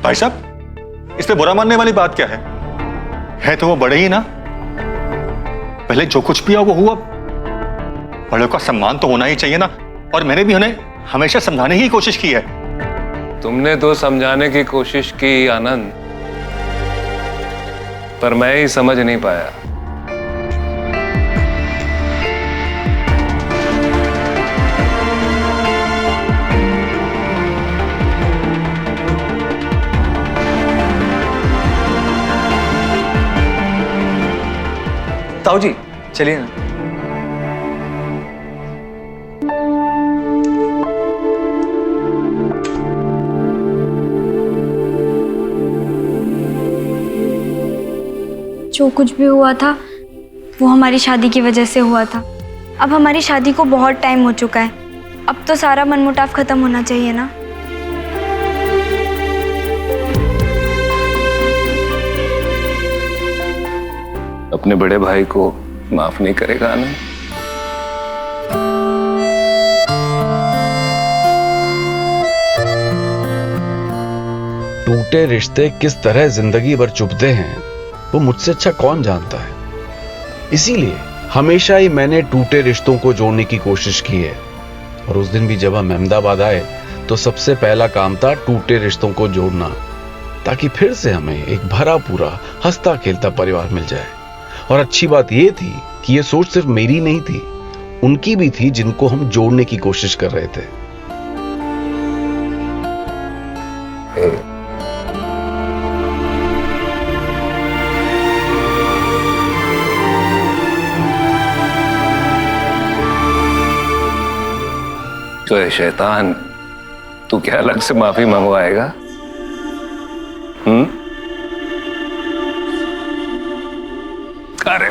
भाई साहब, इसमें बुरा मानने वाली बात क्या है तो वो बड़े ही ना। पहले जो कुछ भी हुआ वो हुआ, बड़ों का सम्मान तो होना ही चाहिए ना। और मैंने भी उन्हें हमेशा समझाने की कोशिश की है। तुमने तो समझाने की कोशिश की आनंद, पर मैं ही समझ नहीं पाया। ताऊ जी चलिए ना। जो कुछ भी हुआ था वो हमारी शादी की वजह से हुआ था। अब हमारी शादी को बहुत टाइम हो चुका है, अब तो सारा मनमुटाव खत्म होना चाहिए ना। अपने बड़े भाई को माफ नहीं करेगा आनंद? टूटे रिश्ते किस तरह जिंदगी भर चुभते हैं वो मुझसे अच्छा कौन जानता है। इसीलिए हमेशा ही मैंने टूटे रिश्तों को जोड़ने की कोशिश की है। और उस दिन भी जब हम अहमदाबाद आए तो सबसे पहला काम था टूटे रिश्तों को जोड़ना, ताकि फिर से हमें एक भरा पूरा हंसता खेलता परिवार मिल जाए। और अच्छी बात यह थी कि यह सोच सिर्फ मेरी नहीं थी, उनकी भी थी जिनको हम जोड़ने की कोशिश कर रहे थे। तो ए शैतान, तू क्या अलग से माफी मंगवाएगा? अरे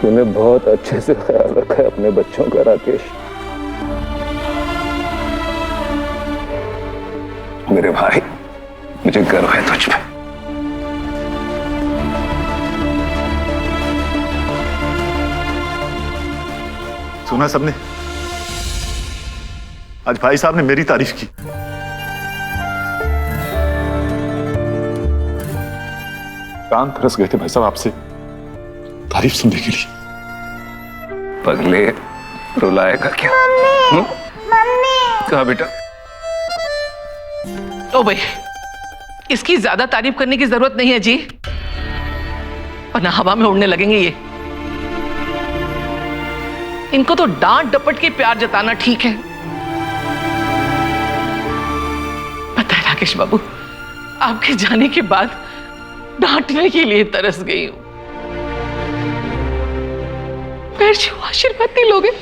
तूने बहुत अच्छे से ख्याल रखा है अपने बच्चों का राकेश। मेरे भाई, मुझे गर्व है तुझ पे। सुना सबने, आज भाई साहब ने मेरी तारीफ की। कान तरस गए थे भाई साहब आपसे तारीफ सुनने के लिए। पगले, रुलाएगा क्या? मम्मी कहा बेटा? ओ भाई, इसकी ज्यादा तारीफ करने की जरूरत नहीं है जी, वरना हवा में उड़ने लगेंगे ये। इनको तो डांट डपट के प्यार जताना ठीक है। पता है राकेश बाबू, आपके जाने के बाद डांटने के लिए तरस गई हूं। पैर छू आशीर्वाद नहीं लोगे?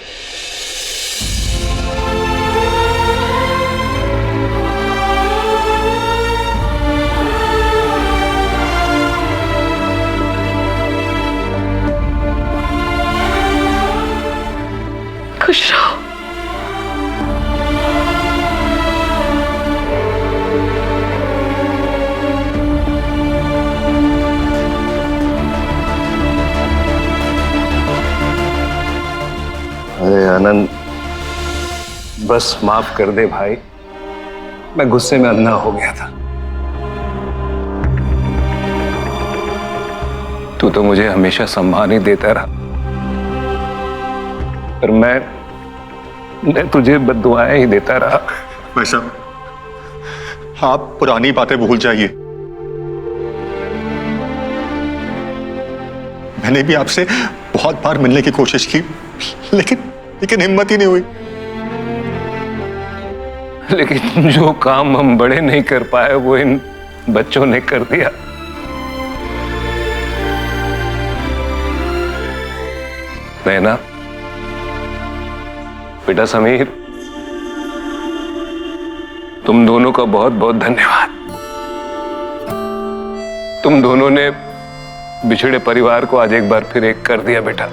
खुश रहो। अरे आनंद, बस माफ कर दे भाई, मैं गुस्से में अंधा हो गया था। तू तो मुझे हमेशा सम्मान ही देता रहा, पर मैं तुझे बद्दुआएं ही देता रहा। भाई साहब, आप पुरानी बातें भूल जाइए। मैंने भी आपसे बहुत बार मिलने की कोशिश की, लेकिन हिम्मत ही नहीं हुई। लेकिन जो काम हम बड़े नहीं कर पाए वो इन बच्चों ने कर दिया। नैना, बेटा समीर, तुम दोनों का बहुत बहुत धन्यवाद। तुम दोनों ने बिछड़े परिवार को आज एक बार फिर एक कर दिया बेटा।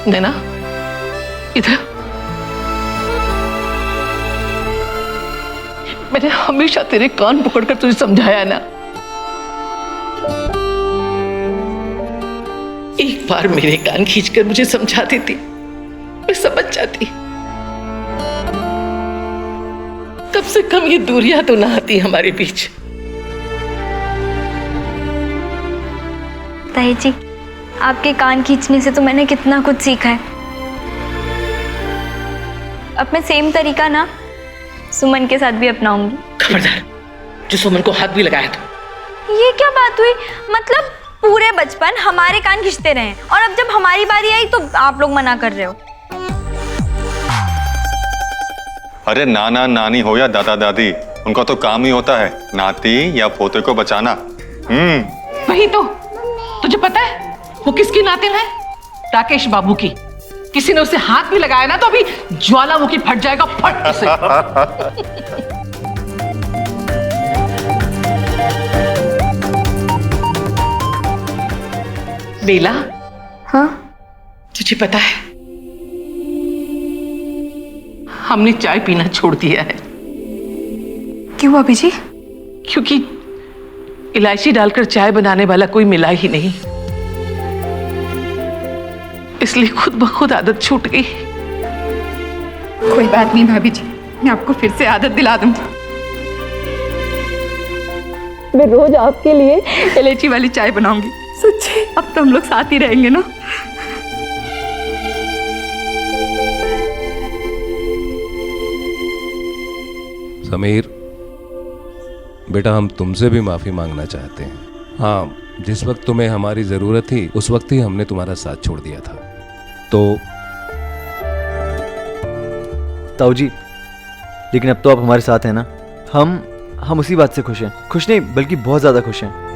नैना, इधर। मैंने हमेशा तेरे कान पकड़कर तुझे समझाया ना, एक बार मेरे कान खींचकर मुझे समझा देती, मैं समझ जाती। कम से कम ये दूरियां तो ना आती हमारे बीच। ताई जी, आपके कान खींचने से तो मैंने कितना कुछ सीखा है। अब मैं सेम तरीका ना सुमन के साथ भी अपनाऊंगी। खबरदार, जो सुमन को हाथ भी लगाया तो। ये क्या बात हुई? मतलब पूरे बचपन हमारे कान खींचते रहे और अब जब हमारी बारी आई तो आप लोग मना कर रहे हो। अरे नाना नानी हो या दादा दादी, उनका तो काम ही होता है नाती या पोते को बचाना। वही तो। तुझे पता है वो किसकी नातिन है? राकेश बाबू की। किसी ने उसे हाथ भी लगाया ना तो अभी ज्वालामुखी फट जाएगा, फट से। बेला, हाँ? तुझे पता है हमने चाय पीना छोड़ दिया है। क्यों भाभी जी? क्योंकि इलायची डालकर चाय बनाने वाला कोई मिला ही नहीं, इसलिए खुद ब खुद आदत छूट गई। कोई बात नहीं भाभी जी, मैं आपको फिर से आदत दिला दूंगी। मैं रोज आपके लिए इलायची वाली चाय बनाऊंगी। सच्ची, अब तो हम लोग साथ ही रहेंगे ना। समीर बेटा, हम तुमसे भी माफी मांगना चाहते हैं। हाँ, जिस वक्त तुम्हें हमारी जरूरत थी उस वक्त ही हमने तुम्हारा साथ छोड़ दिया था। तो ताऊ जी, लेकिन अब तो आप हमारे साथ हैं ना। हम उसी बात से खुश हैं। खुश नहीं बल्कि बहुत ज्यादा खुश हैं।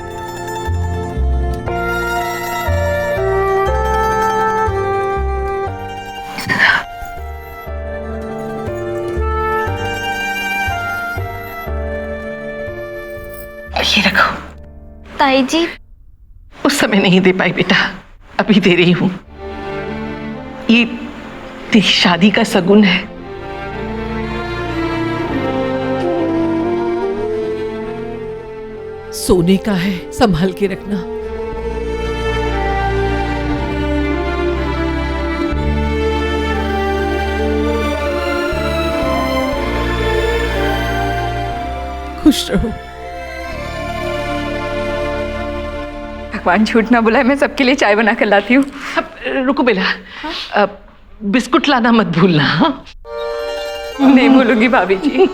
ये रखो। ताई जी, उस समय नहीं दे पाई बेटा, अभी दे रही हूं। ये तेरी शादी का सगुन है। सोने का है, संभाल के रखना। खुश रहो। भगवान झूठ ना बुलाए, मैं सबके लिए चाय बना कर लाती हूँ। अब रुको बेला, बिस्कुट लाना मत भूलना। हाँ? नहीं भूलूंगी भाभी जी।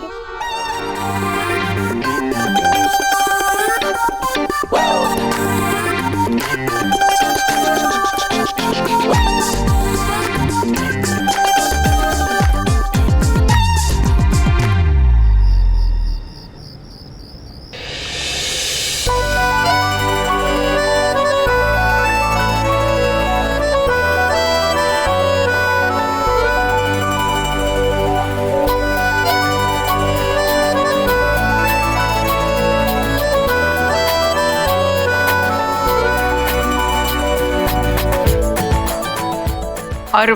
और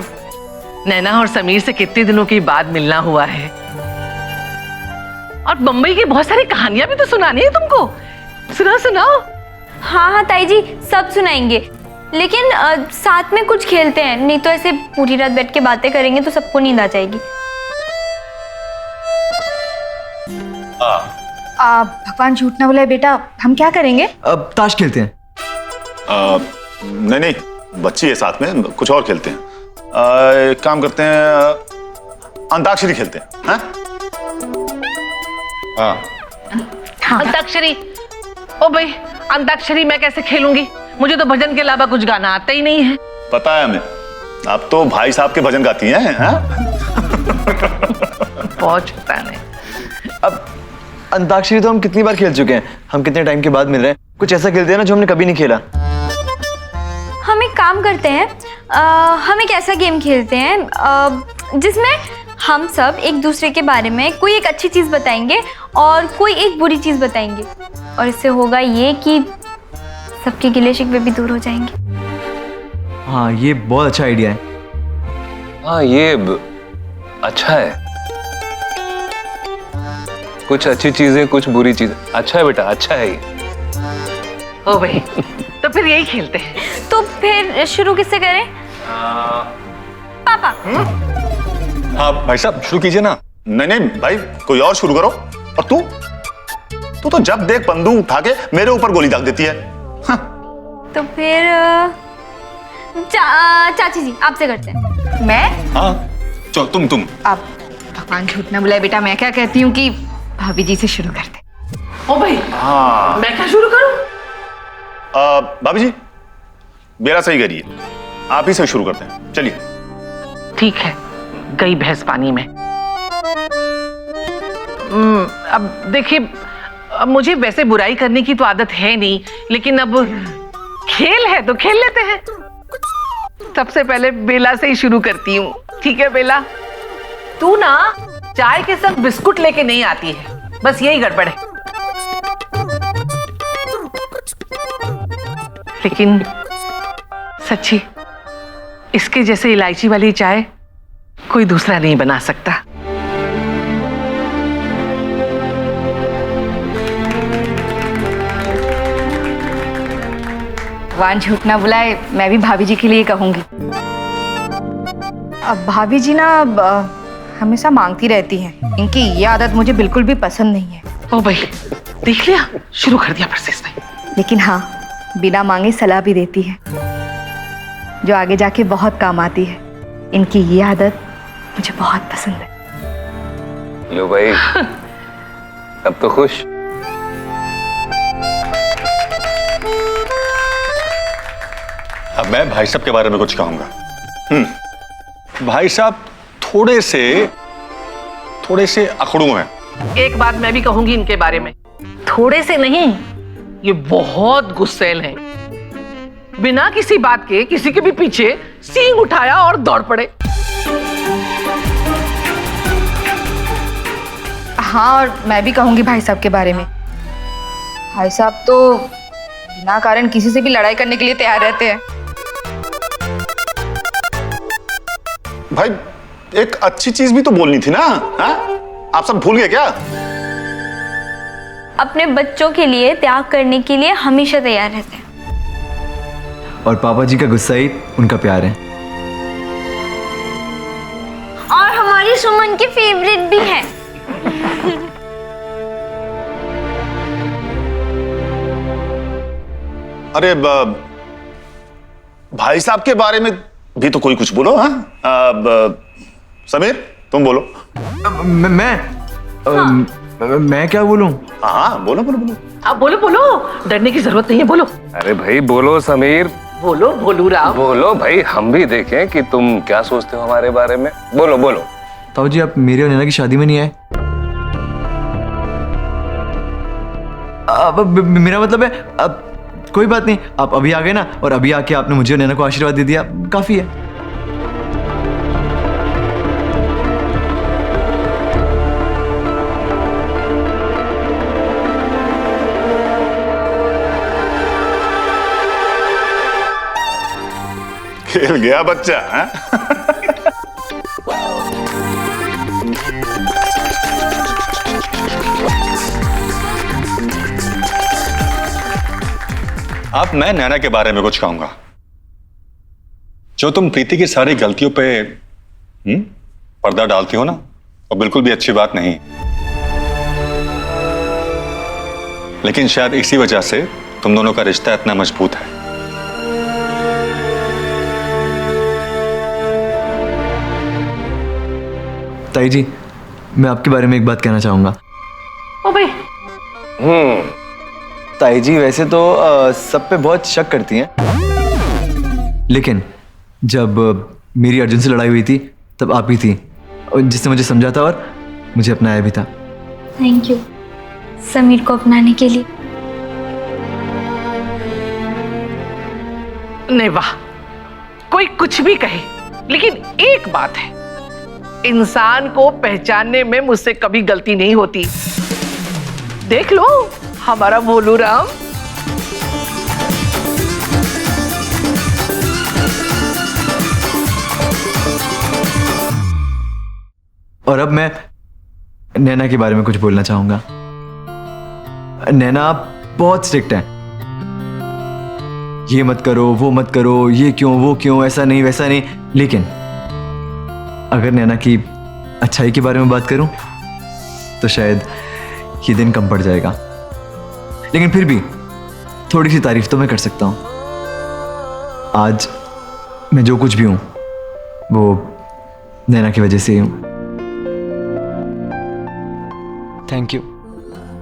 नैना और समीर से कितने दिनों के बाद मिलना हुआ है, और बंबई की बहुत सारी कहानियां भी तो सुनानी है तुमको। सुनाओ सुनाओ। हाँ हाँ ताई जी, सब सुनाएंगे, लेकिन साथ में कुछ खेलते हैं, नहीं तो ऐसे पूरी रात बैठ के बातें करेंगे तो सबको नींद आ जाएगी। भगवान झूठ ना बुलाए बेटा, हम क्या करेंगे? अब ताश खेलते हैं। नहीं, बच्ची है साथ में, कुछ और खेलते हैं। एक काम करते हैं, अंताक्षरी खेलते हैं। हाँ? अंताक्षरी? ओ भाई, अंताक्षरी मैं कैसे खेलूंगी? मुझे तो भजन के अलावा कुछ गाना आता ही नहीं है। पता है हमें, आप तो भाई साहब के भजन गाती हैं। बहुत छोटा नहीं। अब अंताक्षरी तो हम कितनी बार खेल चुके हैं, हम कितने टाइम के बाद मिल रहे हैं। कुछ ऐसा खेलते हैं ना जो हमने कभी नहीं खेला। हम एक काम करते हैं, हम एक ऐसा गेम खेलते हैं जिसमें हम सब एक दूसरे के बारे में कोई एक अच्छी चीज़ बताएंगे और कोई एक बुरी चीज़ बताएंगे, और इससे होगा ये कि सबके गिले शिकवे भी दूर हो जाएंगे। हाँ, ये बहुत अच्छा आइडिया है। हाँ ये अच्छा है, कुछ अच्छी चीजें कुछ बुरी चीजें। अच्छा है बेटा, अच्छा है ये। ओ भाई, तो फिर यही खेलते हैं। तो फिर शुरू किससे करें? पापा। हाँ भाई साहब शुरू कीजिए ना। नहीं नहीं भाई, कोई और शुरू करो। और तू तू तो जब देख बंदूक उठा के मेरे ऊपर गोली दाग देती है। हाँ। तो फिर चाची जी आपसे करते हैं। मैं? हाँ चलो तुम। अब भगवान झूठ ना बुलाए बेटा, मैं क्या कहती हूँ कि भाभी जी से शुरू करते। ओ भाई, हाँ मैं क्या शुरू करूं? भाभी जी मेरा सही करिए, आप ही से शुरू करते हैं, चलिए। ठीक है, गई भैंस पानी में। अब देखिए, अब मुझे वैसे बुराई करने की तो आदत है नहीं, लेकिन अब खेल है तो खेल लेते हैं। सबसे पहले बेला से ही शुरू करती हूँ। ठीक है बेला, तू ना चाय के साथ बिस्कुट लेके नहीं आती है, बस यही गड़बड़ है। लेकिन सच्ची, इसके जैसे इलायची वाली चाय कोई दूसरा नहीं बना सकता। भगवान झूठ ना बुलाए, मैं भी भाभी जी के लिए कहूंगी। अब भाभी जी ना हमेशा मांगती रहती हैं, इनकी ये आदत मुझे बिल्कुल भी पसंद नहीं है। ओ भाई, देख लिया, शुरू कर दिया फिर से इसने। लेकिन हाँ, बिना मांगे सलाह भी देती है, जो आगे जाके बहुत काम आती है। इनकी ये आदत मुझे बहुत पसंद है। लो भाई, अब तो खुश। अब मैं भाई साहब के बारे में कुछ कहूंगा। भाई साहब थोड़े से अखड़ू हैं। एक बात मैं भी कहूंगी इनके बारे में, थोड़े से नहीं, ये बहुत गुस्सैल हैं। बिना किसी बात के किसी के भी पीछे सींग उठाया और दौड़ पड़े। हाँ, और मैं भी कहूंगी भाई साहब के बारे में। भाई साहब तो बिना कारण किसी से भी लड़ाई करने के लिए तैयार रहते हैं। भाई एक अच्छी चीज भी तो बोलनी थी ना। हाँ, आप सब भूल गए क्या? अपने बच्चों के लिए त्याग करने के लिए हमेशा तैयार रहते हैं। और पापा जी का गुस्सा ही उनका प्यार है। और हमारी सुमन की फेवरेट भी है। अरे भाई साहब के बारे में भी तो कोई कुछ बोलो। हाँ, समीर तुम बोलो। मैं क्या बोलूं? हाँ बोलो बोलो बोलो। अब बोलो बोलो, डरने की जरूरत नहीं है, बोलो। अरे भाई बोलो समीर, बोलो भोलू राम। बोलो भाई, हम भी देखें कि तुम क्या सोचते हो हमारे बारे में। बोलो बोलो। ताऊ जी आप मेरी और नैना की शादी में नहीं आए? अब मेरा मतलब है, अब कोई बात नहीं, आप अभी आ गए ना, और अभी आके आपने मुझे और नैना को आशीर्वाद दे दिया, काफी है। खेल गया बच्चा। हाँ? अब मैं नैना के बारे में कुछ कहूंगा। जो तुम प्रीति की सारी गलतियों पे पर्दा डालती हो ना, वो बिल्कुल भी अच्छी बात नहीं। लेकिन शायद इसी वजह से तुम दोनों का रिश्ता इतना मजबूत है। ताई जी, मैं आपके बारे में एक बात कहना चाहूंगा। ओ भाई। ताई जी वैसे तो सब पे बहुत शक करती हैं, लेकिन जब मेरी अर्जुन से लड़ाई हुई थी तब आप ही थी जिसने मुझे समझा था और मुझे अपनाया भी था। थैंक यू समीर को अपनाने के लिए। नहीं वाह, कोई कुछ भी कहे, लेकिन एक बात है, इंसान को पहचानने में मुझसे कभी गलती नहीं होती। देख लो हमारा भोलू राम। और अब मैं नैना के बारे में कुछ बोलना चाहूंगा। नैना बहुत स्ट्रिक्ट है, ये मत करो, वो मत करो, ये क्यों, वो क्यों, ऐसा नहीं, वैसा नहीं। लेकिन अगर नैना की अच्छाई के बारे में बात करूं तो शायद ये दिन कम पड़ जाएगा, लेकिन फिर भी थोड़ी सी तारीफ तो मैं कर सकता हूं। आज मैं जो कुछ भी हूं वो नैना की वजह से ही हूं। Thank you.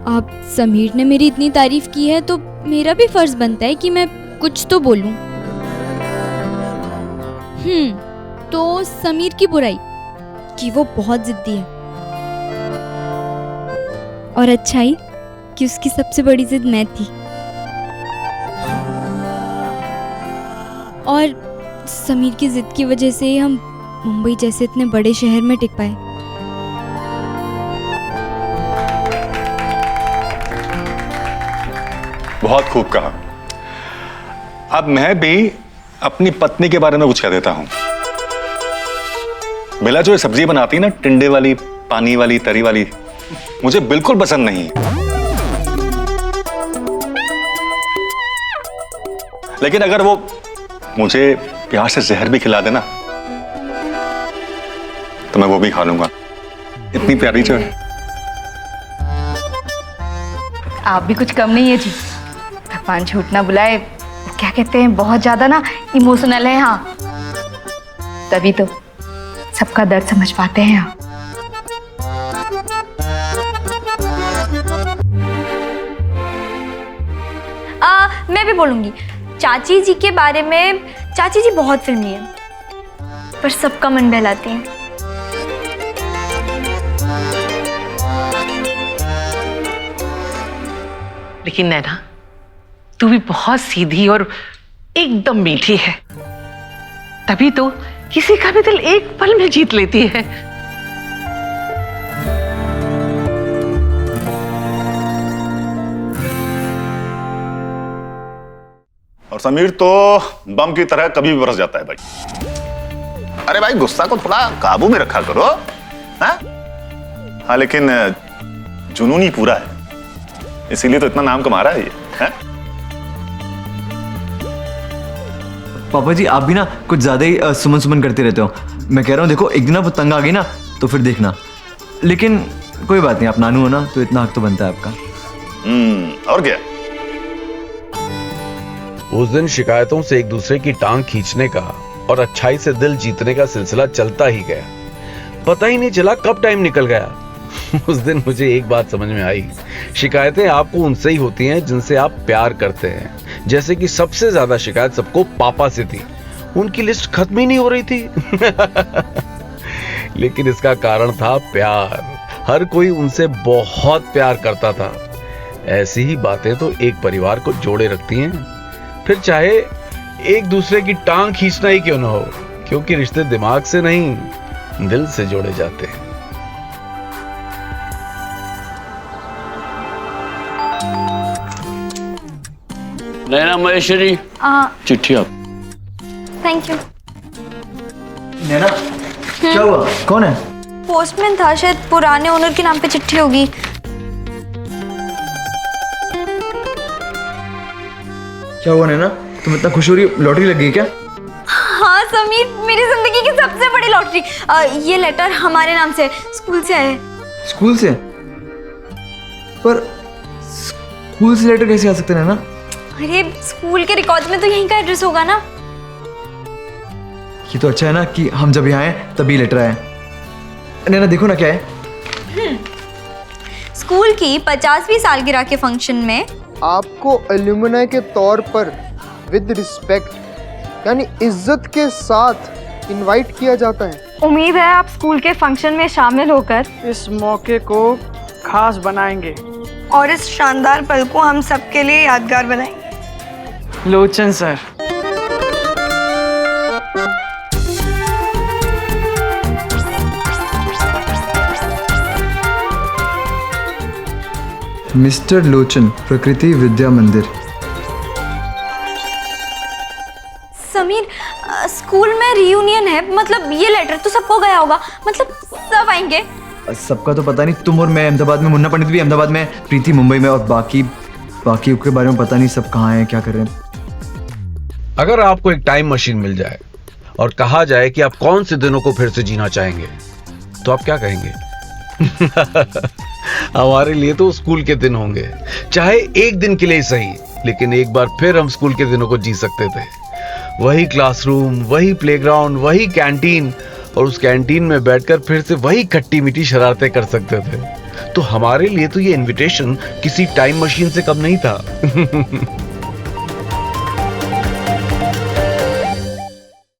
अब समीर ने मेरी इतनी तारीफ की है तो मेरा भी फर्ज बनता है कि मैं कुछ तो बोलूं। तो समीर की बुराई कि वो बहुत जिद्दी है, और अच्छाई कि उसकी सबसे बड़ी जिद मैं थी, और समीर की जिद की वजह से हम मुंबई जैसे इतने बड़े शहर में टिक पाए। बहुत खूब कहा। अब मैं भी अपनी पत्नी के बारे में कुछ कह देता हूं। बेला जो ये सब्जी बनाती है ना, टिंडे वाली, पानी वाली, तरी वाली, मुझे बिल्कुल पसंद नहीं। लेकिन अगर वो मुझे प्यार से जहर भी खिला देना तो मैं वो भी खा लूंगा। इतनी प्यारी जो है। आप भी कुछ कम नहीं है जी। भगवान झूठ ना बुलाए, वो क्या कहते हैं, बहुत ज्यादा ना इमोशनल है। हाँ, तभी तो सबका दर्द समझ पाते हैं आप। मैं भी बोलूंगी चाची जी के बारे में। चाची जी बहुत फिल्मी है, पर सबका मन बहलाती हैं। लेकिन नैना, तू भी बहुत सीधी और एकदम मीठी है, तभी तो किसी का भी दिल एक पल में जीत लेती है। और समीर तो बम की तरह कभी भी बरस जाता है भाई। अरे भाई, गुस्सा को थोड़ा काबू में रखा करो। हाँ, लेकिन जुनून ही पूरा है, इसीलिए तो इतना नाम कमा रहा है ये। पापा जी, आप भी ना कुछ ज्यादा ही सुमन सुमन करते रहते हो। मैं कह रहा हूँ देखो, एक दिन ना वो तंग आ गई ना तो फिर देखना। लेकिन कोई बात नहीं, आप नानू हो ना, तो इतना हक तो बनता है आपका। और क्या। उस दिन शिकायतों से एक दूसरे की टांग खींचने का और अच्छाई से दिल जीतने का सिलसिला चलता ही गया। पता ही नहीं चला कब टाइम निकल गया। उस दिन मुझे एक बात समझ में आई, शिकायतें आपको उनसे ही होती हैं जिनसे आप प्यार करते हैं। जैसे कि सबसे ज्यादा शिकायत सबको पापा से थी, उनकी लिस्ट खत्म ही नहीं हो रही थी। लेकिन इसका कारण था प्यार। हर कोई उनसे बहुत प्यार करता था। ऐसी ही बातें तो एक परिवार को जोड़े रखती हैं, फिर चाहे एक दूसरे की टांग खींचना ही क्यों ना हो, क्योंकि रिश्ते दिमाग से नहीं दिल से जोड़े जाते हैं। नैना महेश्वरी, चिट्ठी आप। Thank you. नैना, क्या हुआ? कौन है? पोस्टमैन था, शायद पुराने ओनर के नाम पे चिट्ठी होगी। क्या हुआ नैना, तुम इतना खुश हो रही हो? लॉटरी लग गई क्या? हाँ समीर, मेरी जिंदगी की सबसे बड़ी लॉटरी। ये लेटर हमारे नाम से स्कूल से आया। स्कूल से? पर स्कूल से लेटर कैसे आ सकते हैं नैना? अरे स्कूल के रिकॉर्ड में तो यहीं का एड्रेस होगा ना। ये तो अच्छा है ना कि हम जब यहाँ आए तभी लेटर आया। नैना देखो ना क्या है। स्कूल की 50वीं सालगिरह के फंक्शन में आपको एल्यूमिनाई के तौर पर विद रिस्पेक्ट यानी इज्जत के साथ इनवाइट किया जाता है। उम्मीद है आप स्कूल के फंक्शन में शामिल होकर इस मौके को खास बनाएंगे और इस शानदार पल को हम सबके लिए यादगार बनाएंगे। लोचन सर। मिस्टर लोचन, प्रकृति विद्या मंदिर। समीर, स्कूल में रियूनियन है, मतलब ये लेटर तो सबको गया होगा, मतलब सब आएंगे। सबका तो पता नहीं, तुम और मैं अहमदाबाद में, मुन्ना पंडित भी अहमदाबाद में, प्रीति मुंबई में, और बाकी के बारे में पता नहीं सब कहाँ हैं, क्या कर रहे हैं। अगर आपको एक टाइम मशीन मिल जाए और कहा जाए कि आप कौन से दिनों को फिर से जीना चाहेंगे, तो आप क्या कहेंगे? हमारे लिए तो स्कूल के दिन होंगे, चाहे एक दिन के लिए सही, लेकिन एक बार फिर हम स्कूल के दिनों को जी सकते थे। वही क्लासरूम, वही प्लेग्राउंड, वही कैंटीन, और उस कैंटीन में बैठकर फिर से वही खट्टी मीठी शरारतें कर सकते थे। तो हमारे लिए तो ये इनविटेशन किसी टाइम मशीन से कम नहीं था।